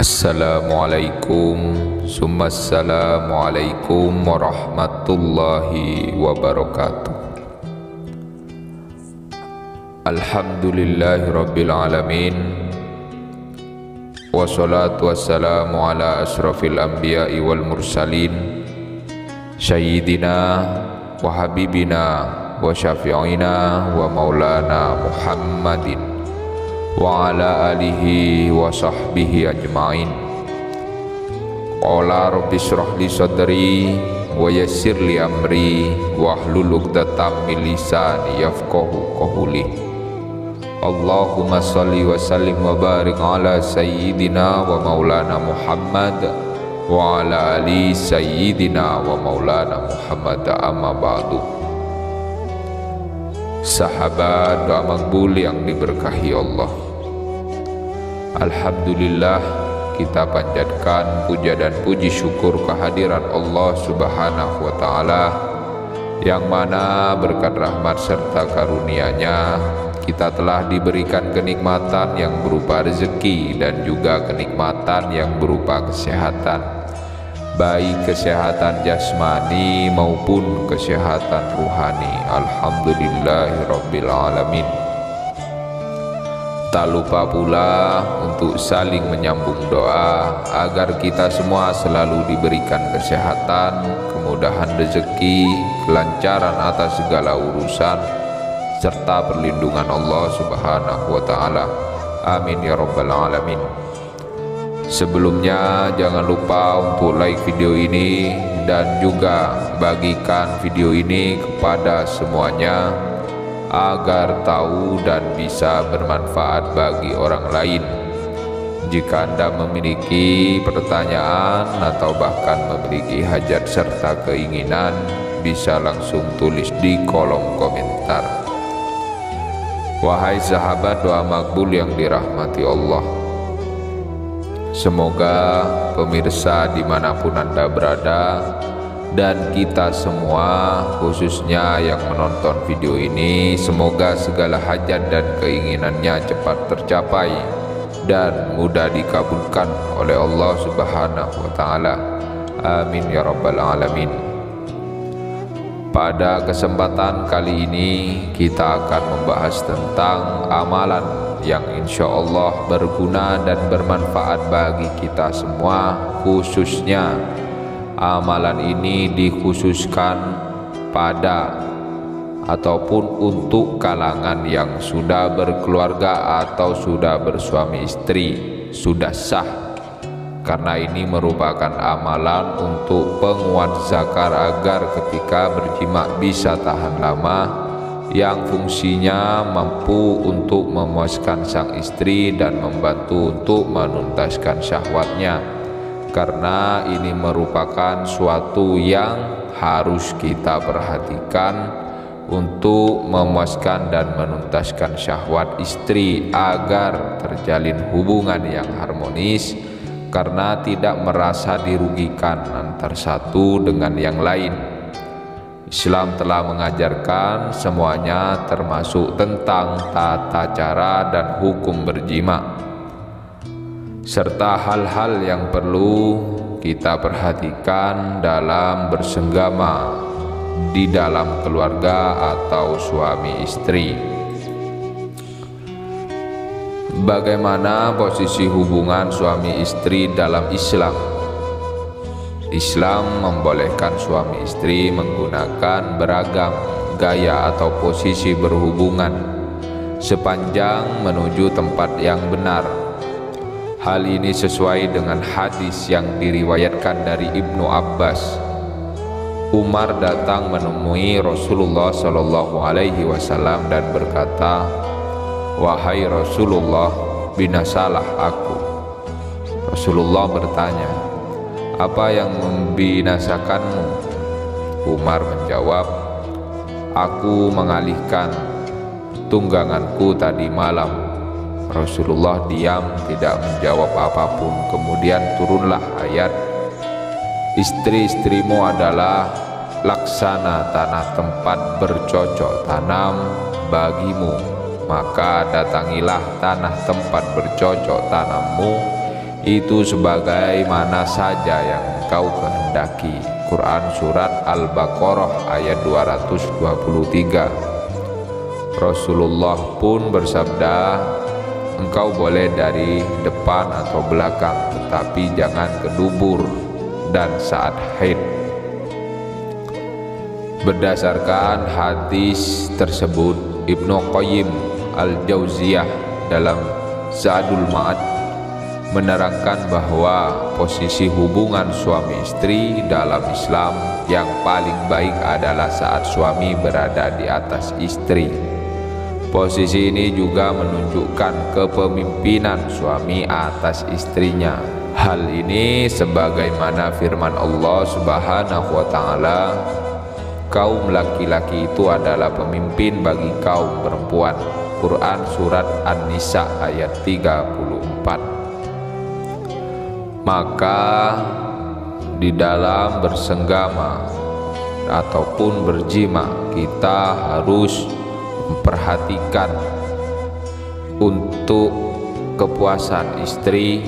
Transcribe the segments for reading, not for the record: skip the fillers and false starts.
Assalamualaikum Assalamualaikum warahmatullahi wabarakatuh. Alhamdulillahi rabbil alamin, wassalatu wassalamu ala asrafil anbiya'i wal mursalin, sayyidina wa habibina wa syafi'ina wa maulana Muhammadin wa ala alihi wa sahbihi ajma'in. Qala rabbi shrah li sadri wa yassir li amri wahlul 'uqdatam min lisani yafqahu qawli. Allahumma shalli wa sallim wa barik ala sayyidina wa maulana Muhammad wa ala ali sayyidina wa maulana Muhammad, amma ba'du. Sahabat doa makbul yang diberkahi Allah, alhamdulillah kita panjatkan puja dan puji syukur kehadiran Allah Subhanahu wa ta'ala, yang mana berkat rahmat serta karunia-Nya kita telah diberikan kenikmatan yang berupa rezeki dan juga kenikmatan yang berupa kesehatan, baik kesehatan jasmani maupun kesehatan ruhani. Alhamdulillahirabbil alamin. Tak lupa pula untuk saling menyambung doa agar kita semua selalu diberikan kesehatan, kemudahan rezeki, kelancaran atas segala urusan, serta perlindungan Allah Subhanahu wa ta'ala. Amin ya rabbal alamin. Sebelumnya jangan lupa untuk like video ini dan juga bagikan video ini kepada semuanya agar tahu dan bisa bermanfaat bagi orang lain. Jika Anda memiliki pertanyaan atau bahkan memiliki hajat serta keinginan, bisa langsung tulis di kolom komentar. Wahai sahabat doa makbul yang dirahmati Allah, semoga pemirsa dimanapun Anda berada dan kita semua khususnya yang menonton video ini, semoga segala hajat dan keinginannya cepat tercapai dan mudah dikabulkan oleh Allah Subhanahu wa ta'ala. Amin ya rabbal alamin. Pada kesempatan kali ini kita akan membahas tentang amalan yang insya Allah berguna dan bermanfaat bagi kita semua. Khususnya amalan ini dikhususkan pada ataupun untuk kalangan yang sudah berkeluarga atau sudah bersuami istri, sudah sah, karena ini merupakan amalan untuk penguat zakar agar ketika berjima bisa tahan lama, yang fungsinya mampu untuk memuaskan sang istri dan membantu untuk menuntaskan syahwatnya, karena ini merupakan suatu yang harus kita perhatikan untuk memuaskan dan menuntaskan syahwat istri agar terjalin hubungan yang harmonis, karena tidak merasa dirugikan antar satu dengan yang lain. Islam telah mengajarkan semuanya, termasuk tentang tata cara dan hukum berjima, serta hal-hal yang perlu kita perhatikan dalam bersenggama di dalam keluarga atau suami istri. Bagaimana posisi hubungan suami istri dalam Islam? Islam membolehkan suami istri menggunakan beragam gaya atau posisi berhubungan sepanjang menuju tempat yang benar. Hal ini sesuai dengan hadis yang diriwayatkan dari Ibnu Abbas. Umar datang menemui Rasulullah Shallallahu Alaihi Wasallam dan berkata, "Wahai Rasulullah, binasalah aku." Rasulullah bertanya, "Apa yang membinasakanmu?" Umar menjawab, "Aku mengalihkan tungganganku tadi malam." Rasulullah diam, tidak menjawab apapun. Kemudian turunlah ayat, "Istri-istrimu adalah laksana tanah tempat bercocok tanam bagimu, maka datangilah tanah tempat bercocok tanammu itu sebagaimana saja yang engkau kehendaki. Quran Surat Al-Baqarah ayat 223. Rasulullah pun bersabda, engkau boleh dari depan atau belakang, tetapi jangan ke dubur dan saat haid. Berdasarkan hadis tersebut, Ibnu Qayyim Al-Jauziyah dalam Zadul Ma'ad menerangkan bahwa posisi hubungan suami istri dalam Islam yang paling baik adalah saat suami berada di atas istri. Posisi ini juga menunjukkan kepemimpinan suami atas istrinya. Hal ini sebagaimana firman Allah Subhanahu wa taala, kaum laki-laki itu adalah pemimpin bagi kaum perempuan. Quran Surat An-Nisa ayat 34. Maka di dalam bersenggama ataupun berjima, kita harus memperhatikan untuk kepuasan istri,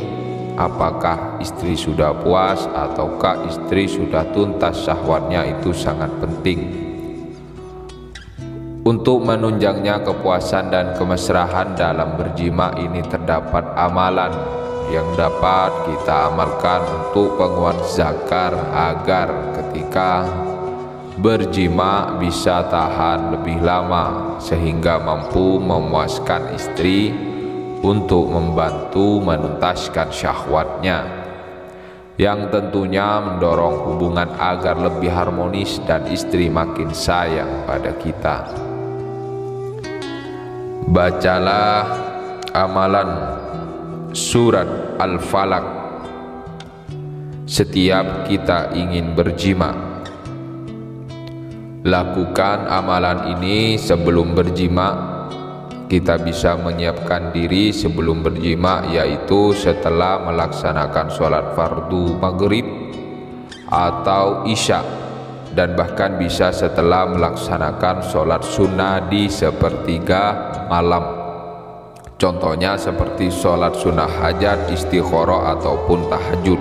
apakah istri sudah puas ataukah istri sudah tuntas syahwatnya. Itu sangat penting. Untuk menunjangnya kepuasan dan kemesraan dalam berjima ini terdapat amalan yang dapat kita amalkan untuk penguat zakar agar ketika berjima bisa tahan lebih lama sehingga mampu memuaskan istri untuk membantu menuntaskan syahwatnya, yang tentunya mendorong hubungan agar lebih harmonis dan istri makin sayang pada kita. Bacalah amalan Surat Al-Falaq setiap kita ingin berjima. Lakukan amalan ini sebelum berjima. Kita bisa menyiapkan diri sebelum berjima, yaitu setelah melaksanakan sholat fardu maghrib atau isya, dan bahkan bisa setelah melaksanakan sholat sunnah di sepertiga malam. Contohnya seperti sholat sunnah hajat, istikharah ataupun tahajud.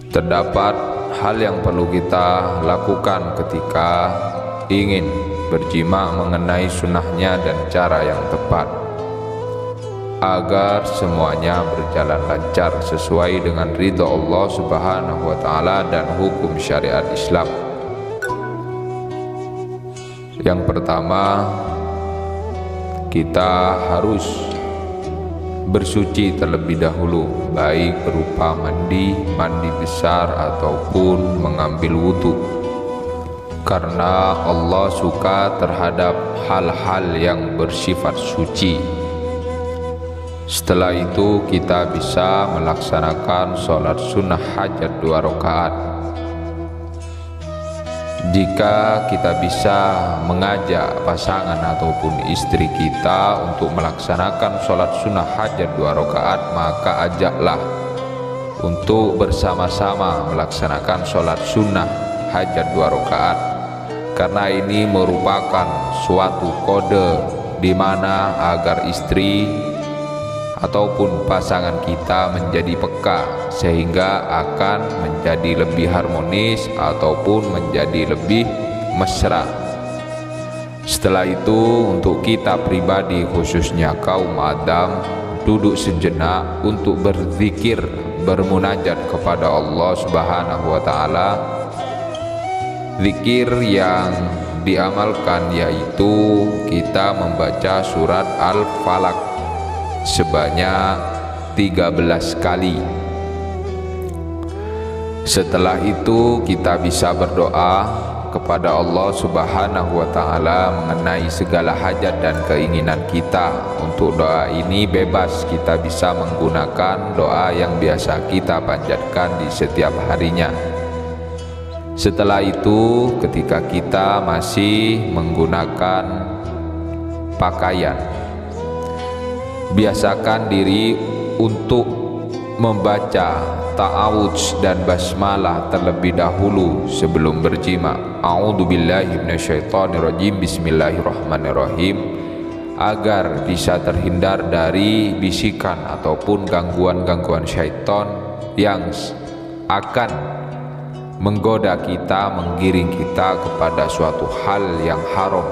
Terdapat hal yang perlu kita lakukan ketika ingin berjima mengenai sunnahnya dan cara yang tepat agar semuanya berjalan lancar sesuai dengan ridha Allah Subhanahu wa taala dan hukum syariat Islam. Yang pertama, kita harus bersuci terlebih dahulu, baik berupa mandi besar ataupun mengambil wudhu, karena Allah suka terhadap hal-hal yang bersifat suci. Setelah itu kita bisa melaksanakan sholat sunnah hajat 2 rakaat. Jika kita bisa mengajak pasangan ataupun istri kita untuk melaksanakan sholat sunnah hajat 2 rakaat, maka ajaklah untuk bersama-sama melaksanakan sholat sunnah hajat 2 rakaat, karena ini merupakan suatu kode di mana agar istri ataupun pasangan kita menjadi peka sehingga akan menjadi lebih harmonis ataupun menjadi lebih mesra. Setelah itu, untuk kita pribadi khususnya kaum Adam, duduk sejenak untuk berzikir, bermunajat kepada Allah Subhanahu wa taala. Zikir yang diamalkan yaitu kita membaca surat Al-Falaq sebanyak 13 kali. Setelah itu kita bisa berdoa kepada Allah Subhanahu wa taala mengenai segala hajat dan keinginan kita. Untuk doa ini bebas, kita bisa menggunakan doa yang biasa kita panjatkan di setiap harinya. Setelah itu, ketika kita masih menggunakan pakaian, biasakan diri untuk membaca ta'awudz dan basmalah terlebih dahulu sebelum berjima. A'udzubillahi minasyaitonirrajim. Bismillahirrahmanirrahim. agar bisa terhindar dari bisikan ataupun gangguan-gangguan syaitan yang akan menggoda kita, menggiring kita kepada suatu hal yang haram,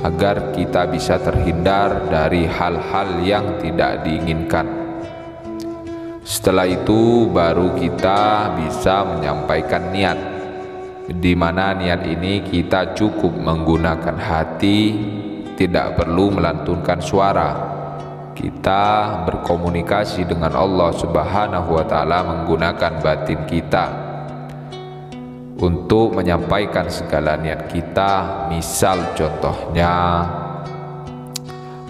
agar kita bisa terhindar dari hal-hal yang tidak diinginkan. Setelah itu baru kita bisa menyampaikan niat, di mana niat ini kita cukup menggunakan hati, tidak perlu melantunkan suara. Kita berkomunikasi dengan Allah Subhanahu wa Ta'ala menggunakan batin kita untuk menyampaikan segala niat kita. Misal contohnya,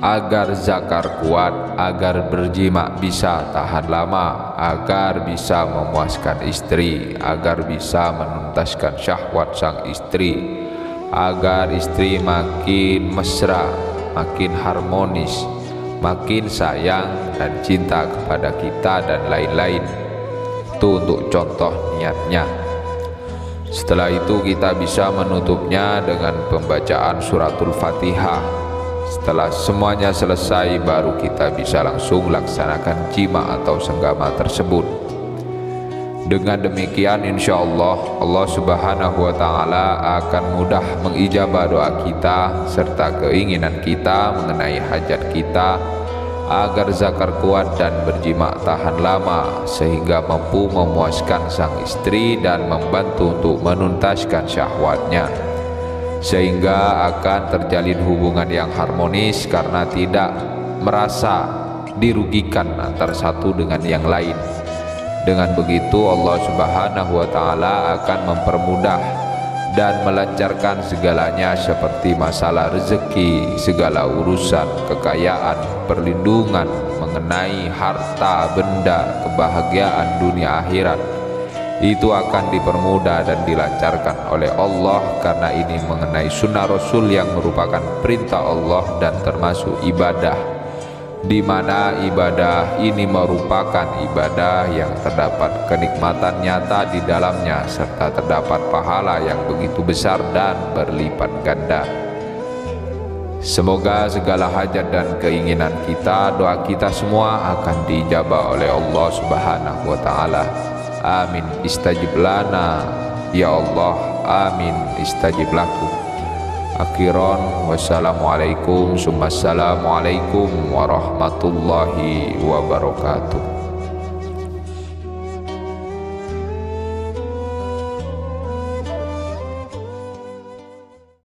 agar zakar kuat, agar berjima bisa tahan lama, agar bisa memuaskan istri, agar bisa menuntaskan syahwat sang istri, agar istri makin mesra, makin harmonis, makin sayang dan cinta kepada kita, dan lain-lain. Itu untuk contoh niatnya. Setelah itu kita bisa menutupnya dengan pembacaan suratul Fatihah. Setelah semuanya selesai, baru kita bisa langsung laksanakan jima atau senggama tersebut. Dengan demikian insya Allah, Allah Subhanahu wa Ta'ala akan mudah mengijabah doa kita serta keinginan kita mengenai hajat kita, agar zakar kuat dan berjima tahan lama, sehingga mampu memuaskan sang istri dan membantu untuk menuntaskan syahwatnya, sehingga akan terjalin hubungan yang harmonis karena tidak merasa dirugikan antara satu dengan yang lain. Dengan begitu Allah Subhanahu wa Ta'ala akan mempermudah dan melancarkan segalanya, seperti masalah rezeki, segala urusan, kekayaan, perlindungan mengenai harta benda, kebahagiaan dunia akhirat. Itu akan dipermudah dan dilancarkan oleh Allah, karena ini mengenai sunnah Rasul yang merupakan perintah Allah dan termasuk ibadah, di mana ibadah ini merupakan ibadah yang terdapat kenikmatan nyata di dalamnya, serta terdapat pahala yang begitu besar dan berlipat ganda. Semoga segala hajat dan keinginan kita, doa kita semua akan diijabah oleh Allah Subhanahu wa Ta'ala. Amin istajib lana ya Allah, amin istajib lakum. Akhiran, wassalamualaikum summa assalamualaikum warahmatullahi wabarakatuh.